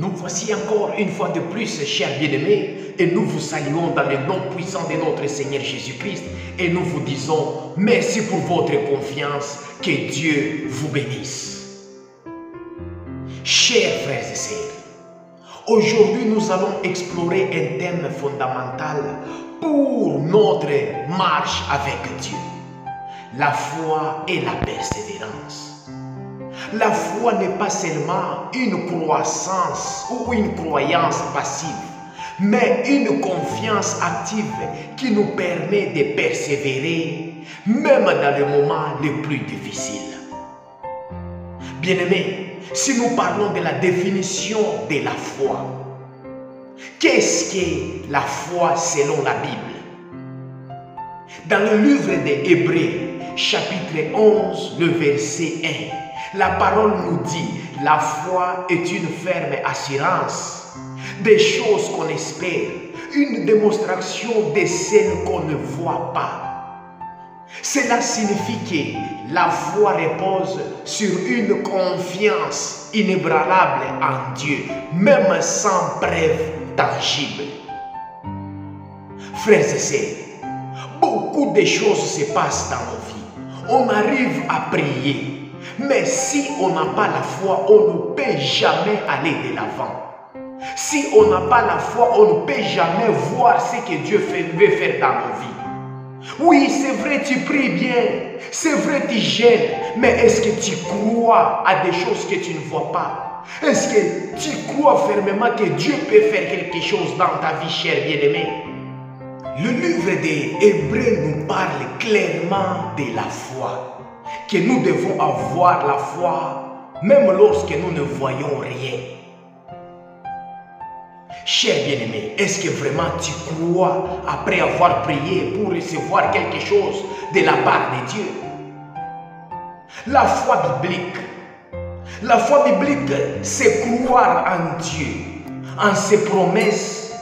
Nous voici encore une fois de plus, chers bien-aimés, et nous vous saluons dans le nom puissant de notre Seigneur Jésus-Christ, et nous vous disons merci pour votre confiance, que Dieu vous bénisse. Chers frères et sœurs, aujourd'hui nous allons explorer un thème fondamental pour notre marche avec Dieu, la foi et la persévérance. La foi n'est pas seulement une croissance ou une croyance passive, mais une confiance active qui nous permet de persévérer, même dans les moments les plus difficiles. Bien-aimés, si nous parlons de la définition de la foi, qu'est-ce que la foi selon la Bible? Dans le livre des Hébreux, chapitre 11, le verset 1, la parole nous dit, la foi est une ferme assurance des choses qu'on espère, une démonstration de celles qu'on ne voit pas. Cela signifie que la foi repose sur une confiance inébranlable en Dieu, même sans preuve tangible. Frères et sœurs, beaucoup de choses se passent dans nos vies. On arrive à prier. Mais si on n'a pas la foi, on ne peut jamais aller de l'avant. Si on n'a pas la foi, on ne peut jamais voir ce que Dieu veut faire dans nos vies. Oui, c'est vrai, tu pries bien. C'est vrai, tu gênes. Mais est-ce que tu crois à des choses que tu ne vois pas? Est-ce que tu crois fermement que Dieu peut faire quelque chose dans ta vie, cher bien-aimé? Le livre des Hébreux nous parle clairement de la foi. Que nous devons avoir la foi, même lorsque nous ne voyons rien. Cher bien-aimé, est-ce que vraiment tu crois, après avoir prié, pour recevoir quelque chose de la part de Dieu? La foi biblique, c'est croire en Dieu, en ses promesses,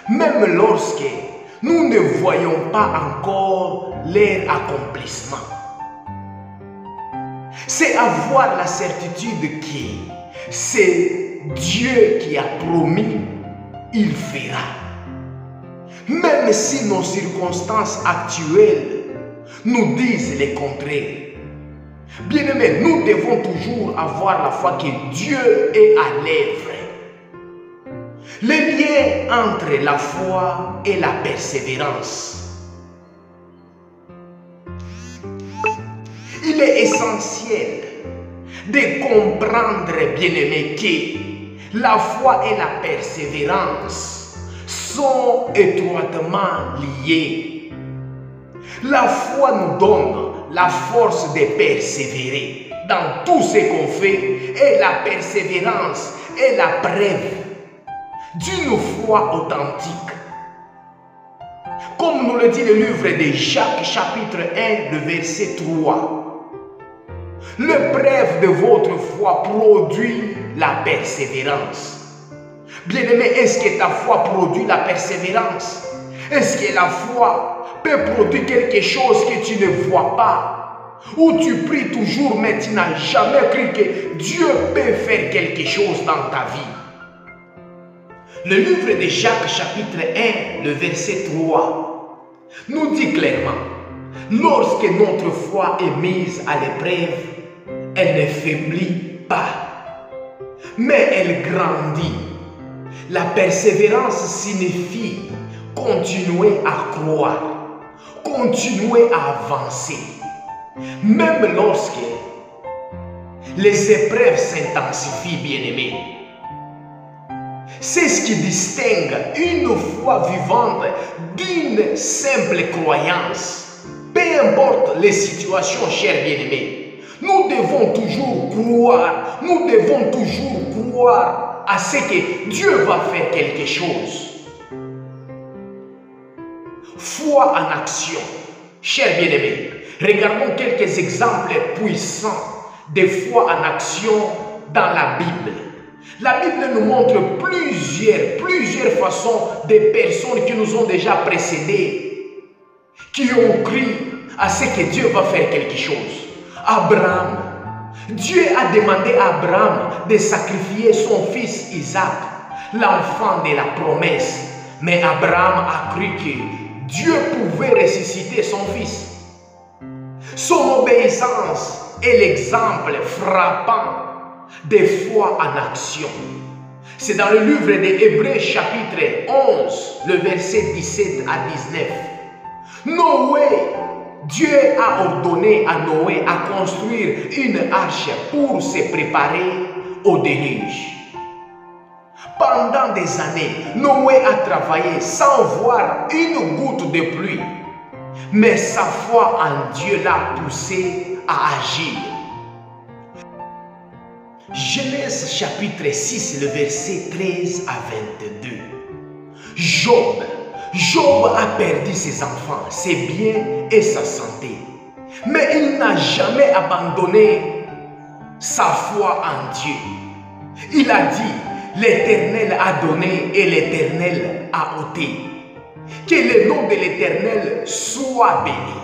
même lorsque nous ne voyons pas encore leur accomplissement. C'est avoir la certitude que c'est Dieu qui a promis, il fera. Même si nos circonstances actuelles nous disent le contraire. Bien-aimés, nous devons toujours avoir la foi que Dieu est à l'œuvre. Le lien entre la foi et la persévérance. Il est essentiel de comprendre, bien-aimés, que la foi et la persévérance sont étroitement liées. La foi nous donne la force de persévérer dans tout ce qu'on fait, et la persévérance est la preuve d'une foi authentique. Comme nous le dit le livre de Jacques, chapitre 1, le verset 3. Le preuve de votre foi produit la persévérance. Bien-aimé, est-ce que ta foi produit la persévérance? Est-ce que la foi peut produire quelque chose que tu ne vois pas? Ou tu pries toujours mais tu n'as jamais cru que Dieu peut faire quelque chose dans ta vie? Le livre de Jacques, chapitre 1, le verset 3, nous dit clairement, lorsque notre foi est mise à l'épreuve, elle ne faiblit pas, mais elle grandit. La persévérance signifie continuer à croire, continuer à avancer, même lorsque les épreuves s'intensifient, bien-aimés. C'est ce qui distingue une foi vivante d'une simple croyance. Peu importe les situations, chers bien-aimés, nous devons toujours croire à ce que Dieu va faire quelque chose. Foi en action. Chers bien-aimés, regardons quelques exemples puissants de foi en action dans la Bible. La Bible nous montre plusieurs façons de personnes qui nous ont déjà précédés, qui ont cru à ce que Dieu va faire quelque chose. Abraham, Dieu a demandé à Abraham de sacrifier son fils Isaac. l'enfant de la promesse. Mais Abraham a cru que Dieu pouvait ressusciter son fils. Son obéissance est l'exemple frappant des foi en action. C'est dans le livre des Hébreux chapitre 11, le verset 17 à 19. Noé, Dieu a ordonné à Noé à construire une arche pour se préparer au déluge. Pendant des années, Noé a travaillé sans voir une goutte de pluie. Mais sa foi en Dieu l'a poussé à agir. Genèse chapitre 6, le verset 13 à 22. Job a perdu ses enfants, ses biens et sa santé. Mais il n'a jamais abandonné sa foi en Dieu. Il a dit, l'Éternel a donné et l'Éternel a ôté. Que le nom de l'Éternel soit béni.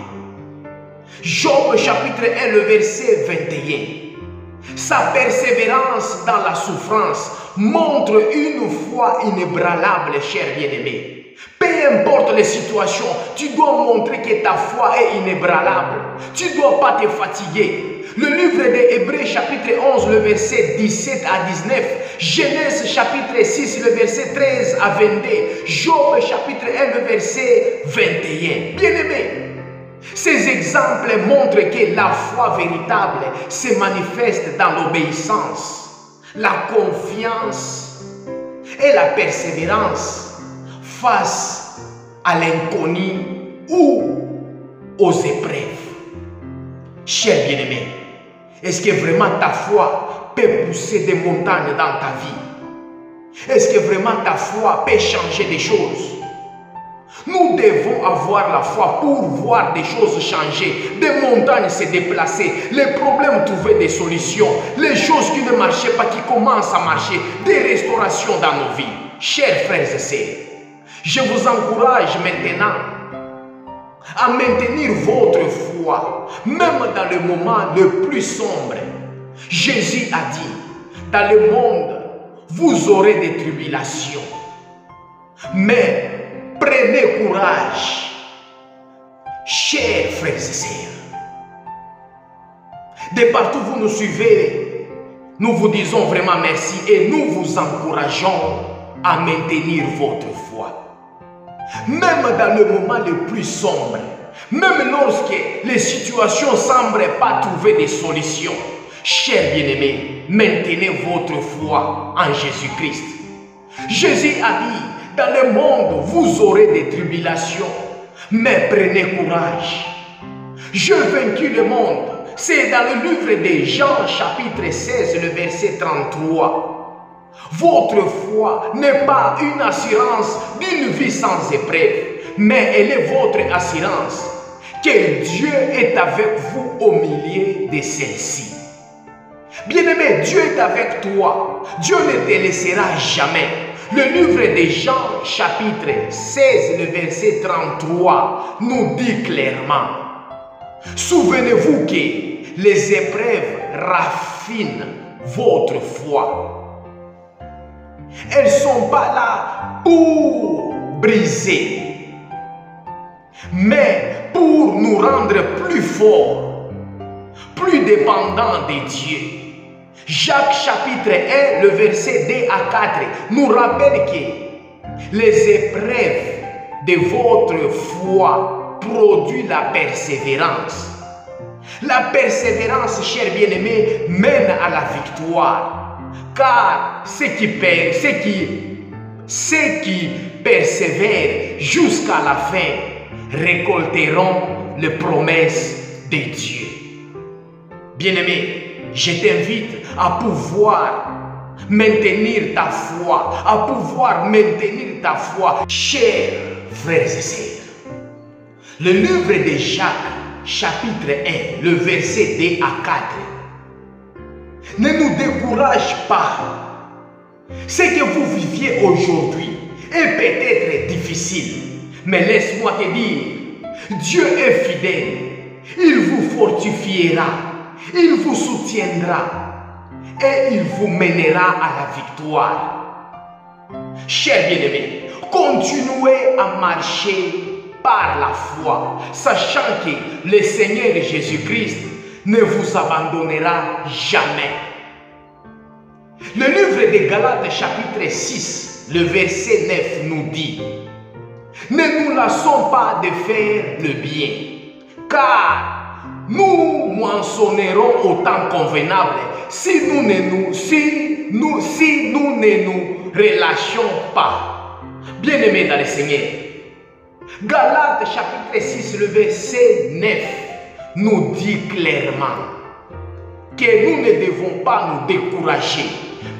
Job chapitre 1, le verset 21. Sa persévérance dans la souffrance montre une foi inébranlable, cher bien-aimé. Peu importe les situations, tu dois montrer que ta foi est inébranlable. Tu ne dois pas te fatiguer. Le livre des Hébreux chapitre 11, le verset 17 à 19. Genèse chapitre 6, le verset 13 à 22. Job chapitre 1, le verset 21. Bien-aimé, ces exemples montrent que la foi véritable se manifeste dans l'obéissance, la confiance et la persévérance face à l'inconnu ou aux épreuves. Cher bien-aimé, est-ce que vraiment ta foi peut pousser des montagnes dans ta vie? Est-ce que vraiment ta foi peut changer des choses? Nous devons avoir la foi pour voir des choses changer, des montagnes se déplacer, les problèmes trouver des solutions, les choses qui ne marchaient pas qui commencent à marcher, des restaurations dans nos vies. Chers frères et sœurs, je vous encourage maintenant à maintenir votre foi, même dans le moment le plus sombre. Jésus a dit, dans le monde, vous aurez des tribulations. Mais prenez courage, chers frères et sœurs. De partout où vous nous suivez, nous vous disons vraiment merci et nous vous encourageons à maintenir votre foi. Même dans le moment le plus sombre, même lorsque les situations ne semblent pas trouver des solutions, chers bien-aimés, maintenez votre foi en Jésus-Christ. Jésus a dit, dans le monde, vous aurez des tribulations, mais prenez courage. Je vaincu le monde. C'est dans le livre de Jean, chapitre 16, le verset 33. Votre foi n'est pas une assurance d'une vie sans épreuve, mais elle est votre assurance que Dieu est avec vous au milieu de celle-ci. Bien-aimé, Dieu est avec toi. Dieu ne te laissera jamais. Le livre de Jean, chapitre 16, le verset 33, nous dit clairement, souvenez-vous que les épreuves raffinent votre foi. Elles ne sont pas là pour briser, mais pour nous rendre plus forts, plus dépendants de Dieu. Jacques chapitre 1, le verset 2 à 4 nous rappelle que les épreuves de votre foi produisent la persévérance. La persévérance, chers bien-aimés, mène à la victoire. Car ceux qui persévèrent jusqu'à la fin récolteront les promesses de Dieu. Bien-aimé, je t'invite à pouvoir maintenir ta foi, chers frères et sœurs. Le livre de Jacques, chapitre 1, le verset 2 à 4, ne nous décourage pas. Ce que vous viviez aujourd'hui est peut-être difficile, mais laisse-moi te dire, Dieu est fidèle. Il vous fortifiera, il vous soutiendra et il vous mènera à la victoire. Chers bien-aimés, continuez à marcher par la foi, sachant que le Seigneur Jésus-Christ ne vous abandonnera jamais. Le livre de Galates chapitre 6, le verset 9 nous dit: ne nous lassons pas de faire le bien, car nous moissonnerons au temps convenable si nous ne nous relâchons pas. Bien-aimés dans le Seigneur, Galates chapitre 6, le verset 9 nous dit clairement que nous ne devons pas nous décourager.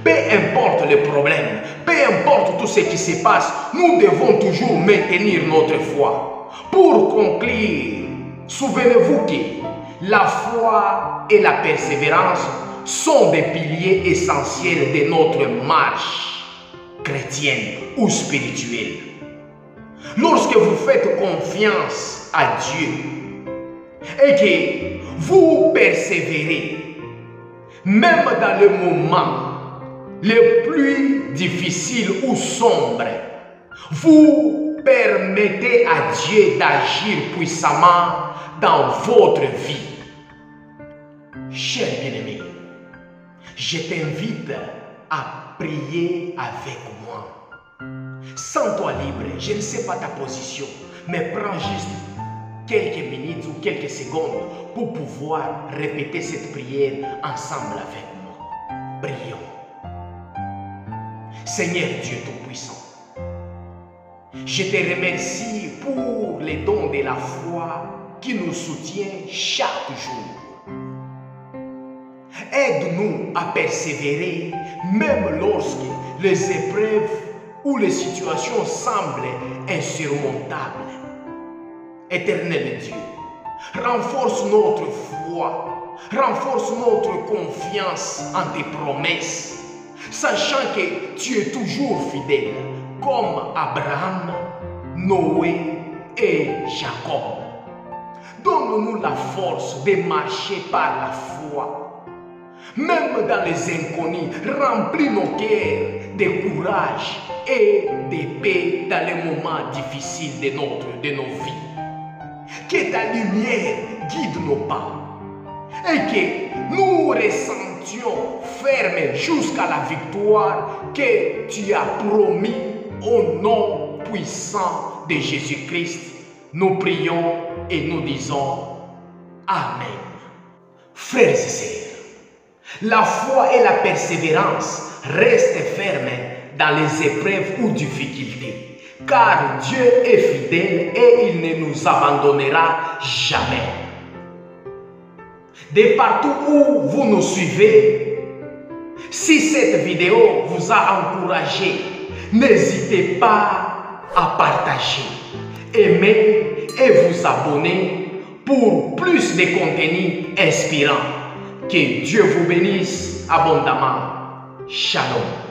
Peu importe le problème, peu importe tout ce qui se passe, nous devons toujours maintenir notre foi. Pour conclure, souvenez-vous que la foi et la persévérance sont des piliers essentiels de notre marche chrétienne ou spirituelle. Lorsque vous faites confiance à Dieu et que vous persévérez, même dans le moment le plus difficile ou sombre, vous permettez à Dieu d'agir puissamment dans votre vie. Cher bien-aimé, je t'invite à prier avec moi. Sens-toi libre, je ne sais pas ta position, mais prends juste quelques minutes ou quelques secondes pour pouvoir répéter cette prière ensemble avec moi. Prions. Seigneur Dieu Tout-Puissant, je te remercie pour les dons de la foi qui nous soutient chaque jour. Aide-nous à persévérer même lorsque les épreuves ou les situations semblent insurmontables. Éternel Dieu, renforce notre foi, renforce notre confiance en tes promesses, sachant que tu es toujours fidèle, comme Abraham, Noé et Jacob. Donne-nous la force de marcher par la foi, même dans les inconnus. Remplis nos cœurs de courage et de paix dans les moments difficiles de nos vies. Que ta lumière guide nos pas et que nous ressentions fermes jusqu'à la victoire que tu as promis au nom puissant de Jésus-Christ. Nous prions et nous disons Amen. Frères et sœurs, la foi et la persévérance restent fermes dans les épreuves ou difficultés, car Dieu est fidèle et il ne nous abandonnera jamais. De partout où vous nous suivez, si cette vidéo vous a encouragé, n'hésitez pas à partager, aimer et vous abonner pour plus de contenu inspirant. Que Dieu vous bénisse abondamment. Shalom.